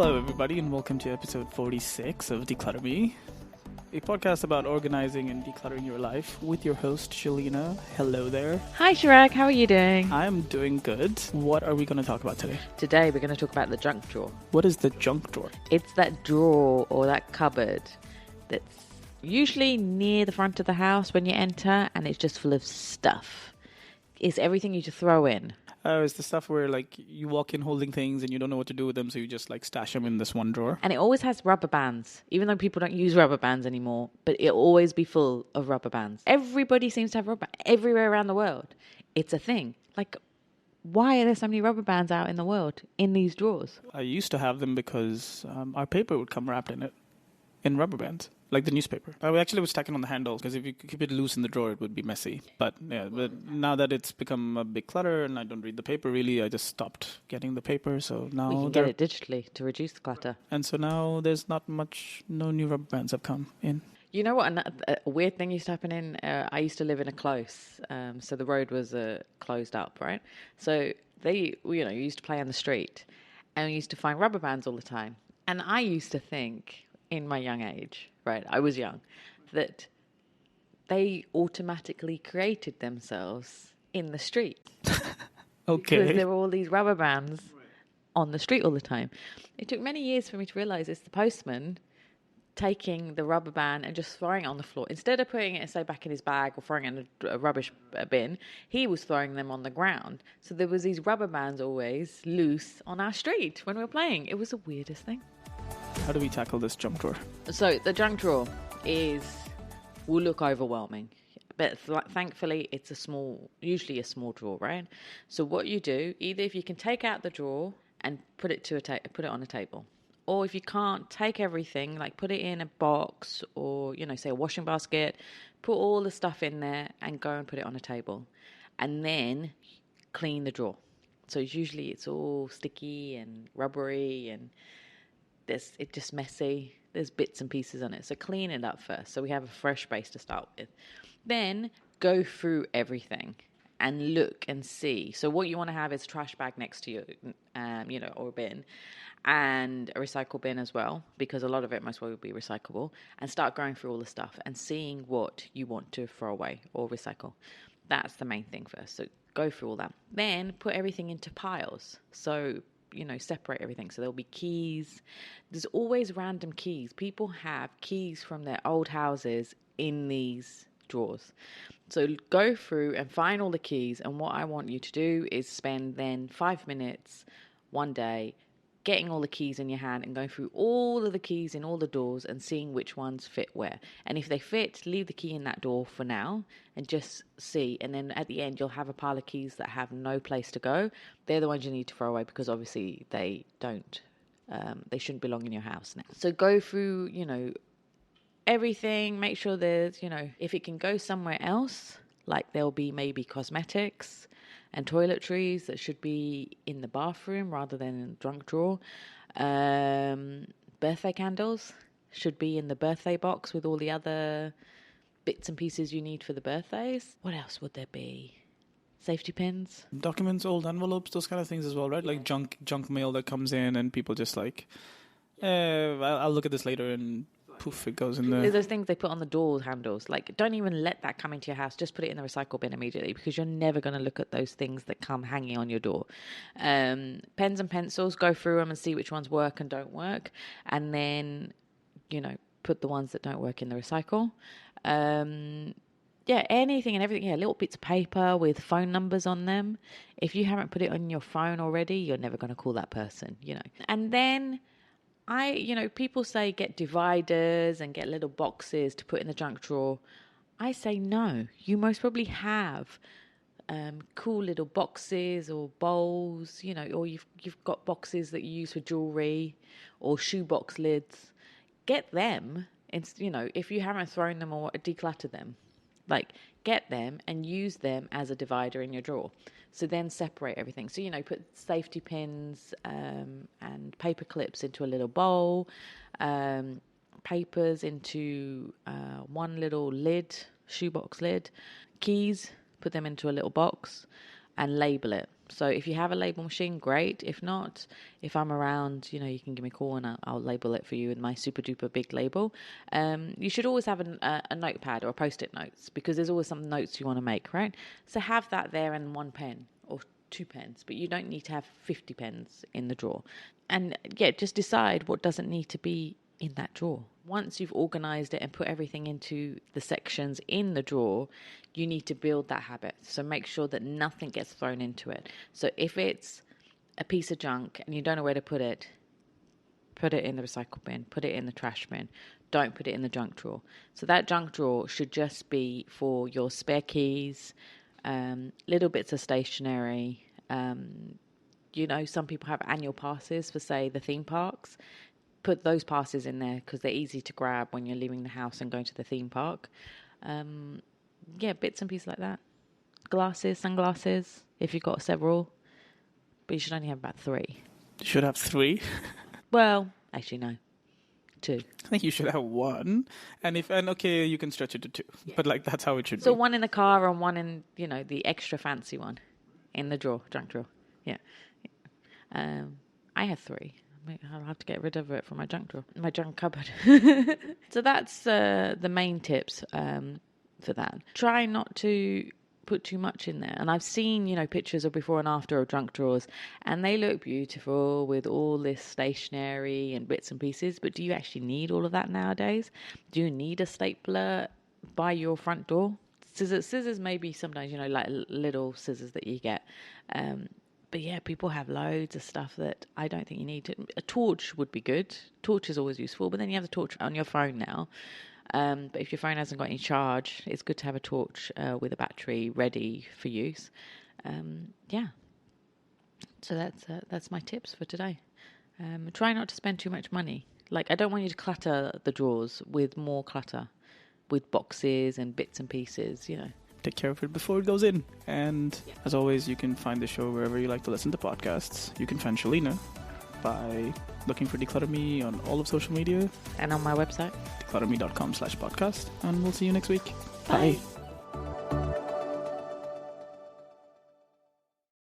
Hello, everybody, and welcome to episode 46 of Declutter Me, a podcast about organizing and decluttering your life with your host, Shalina. Hello there. Hi, Chirag. How are you doing? I'm doing good. What are we going to talk about today? Today, we're going to talk about the junk drawer. What is the junk drawer? It's that drawer or that cupboard that's usually near the front of the house when you enter, and it's just full of stuff. It's everything you just throw in. It's the stuff where, like, you walk in holding things and you don't know what to do with them, so you just, like, stash them in this one drawer. And it always has rubber bands, even though people don't use rubber bands anymore, but it'll always be full of rubber bands. Everybody seems to have rubber everywhere around the world. It's a thing. Like, why are there so many rubber bands out in the world in these drawers? I used to have them because our paper would come wrapped in rubber bands. Like the newspaper. I actually was stacking on the handle because if you keep it loose in the drawer, it would be messy. But now that it's become a big clutter and I don't read the paper really, I just stopped getting the paper. So now we can get it digitally to reduce the clutter. And so now there's no new rubber bands have come in. You know what? A weird thing used to happen I used to live in a close, so the road was closed up, right? So you used to play on the street, and we used to find rubber bands all the time. And I used to think, in my young age, right, I was young, that they automatically created themselves in the street. Okay. Because there were all these rubber bands on the street all the time. It took many years for me to realize it's the postman taking the rubber band and just throwing it on the floor. Instead of putting it, say, back in his bag or throwing it in a rubbish bin, he was throwing them on the ground. So there was these rubber bands always loose on our street when we were playing. It was the weirdest thing. How do we tackle this junk drawer? So the junk drawer will look overwhelming, but thankfully it's usually a small drawer, right? So what you do, either if you can take out the drawer and put it on a table, or if you can't, take everything, like put it in a box or, say a washing basket, put all the stuff in there and go and put it on a table, and then clean the drawer. So usually it's all sticky and rubbery and it's just messy. There's bits and pieces on it. So clean it up first, so we have a fresh base to start with. Then go through everything and look and see. So what you want to have is a trash bag next to you, or a bin, and a recycle bin as well, because a lot of it most will be recyclable. And start going through all the stuff and seeing what you want to throw away or recycle. That's the main thing first. So go through all that. Then put everything into piles. So separate everything. So there'll be keys. There's always random keys. People have keys from their old houses in these drawers. So go through and find all the keys. And what I want you to do is spend then 5 minutes one day getting all the keys in your hand and going through all of the keys in all the doors and seeing which ones fit where. And if they fit, leave the key in that door for now and just see. And then at the end, you'll have a pile of keys that have no place to go. They're the ones you need to throw away because obviously they shouldn't belong in your house now. So go through, everything. Make sure there's, if it can go somewhere else, like there'll be maybe cosmetics and toiletries that should be in the bathroom rather than in the junk drawer. Birthday candles should be in the birthday box with all the other bits and pieces you need for the birthdays. What else would there be? Safety pins. Documents, old envelopes, those kind of things as well, right? Like junk mail that comes in and people just like, I'll look at this later, and poof, it goes in there. There's those things they put on the door handles. Like, don't even let that come into your house. Just put it in the recycle bin immediately, because you're never going to look at those things that come hanging on your door. Pens and pencils, go through them and see which ones work and don't work. And then, put the ones that don't work in the recycle. Anything and everything. Yeah, little bits of paper with phone numbers on them. If you haven't put it on your phone already, you're never going to call that person, And then people say get dividers and get little boxes to put in the junk drawer. I say no. You most probably have cool little boxes or bowls, or you've got boxes that you use for jewelry or shoebox lids. Get them. If you haven't thrown them or declutter them, like get them and use them as a divider in your drawer. So then separate everything. So, put safety pins and paper clips into a little bowl, papers into one little lid, shoebox lid, keys, put them into a little box, and label it. So if you have a label machine, great. If not, if I'm around, you can give me a call and I'll label it for you with my super duper big label. You should always have a notepad or a post-it notes, because there's always some notes you want to make, right? So have that there and one pen or 2 pens, but you don't need to have 50 pens in the drawer. And yeah, just decide what doesn't need to be in that drawer. Once you've organized it and put everything into the sections in the drawer, you need to build that habit. So make sure that nothing gets thrown into it. So if it's a piece of junk and you don't know where to put it in the recycle bin, put it in the trash bin. Don't put it in the junk drawer. So that junk drawer should just be for your spare keys, little bits of stationery. Some people have annual passes for, say, the theme parks. Put those passes in there because they're easy to grab when you're leaving the house and going to the theme park. Bits and pieces like that. Glasses, sunglasses, if you've got several. But you should only have about 3. You should have 3? Well, actually, no. 2. I think you should have 1. And okay, you can stretch it to 2. Yeah. But that's how it should be. So 1 in the car and 1 in, the extra fancy one in the drawer, junk drawer. Yeah. I have 3. I'll have to get rid of it from my junk drawer, my junk cupboard. So that's the main tips for that. Try not to put too much in there. And I've seen, pictures of before and after of junk drawers, and they look beautiful with all this stationery and bits and pieces. But do you actually need all of that nowadays? Do you need a stapler by your front door? Scissors maybe sometimes, like little scissors that you get. But yeah, people have loads of stuff that I don't think you need. A torch would be good. Torch is always useful, but then you have the torch on your phone now. But if your phone hasn't got any charge, it's good to have a torch with a battery ready for use. So that's my tips for today. Try not to spend too much money. I don't want you to clutter the drawers with more clutter, with boxes and bits and pieces, Take care of it before it goes in. And as always, you can find the show wherever you like to listen to podcasts. You can find Shalina by looking for Declutter Me on all of social media. And on my website. declutterme.com/podcast. And we'll see you next week. Bye. Bye.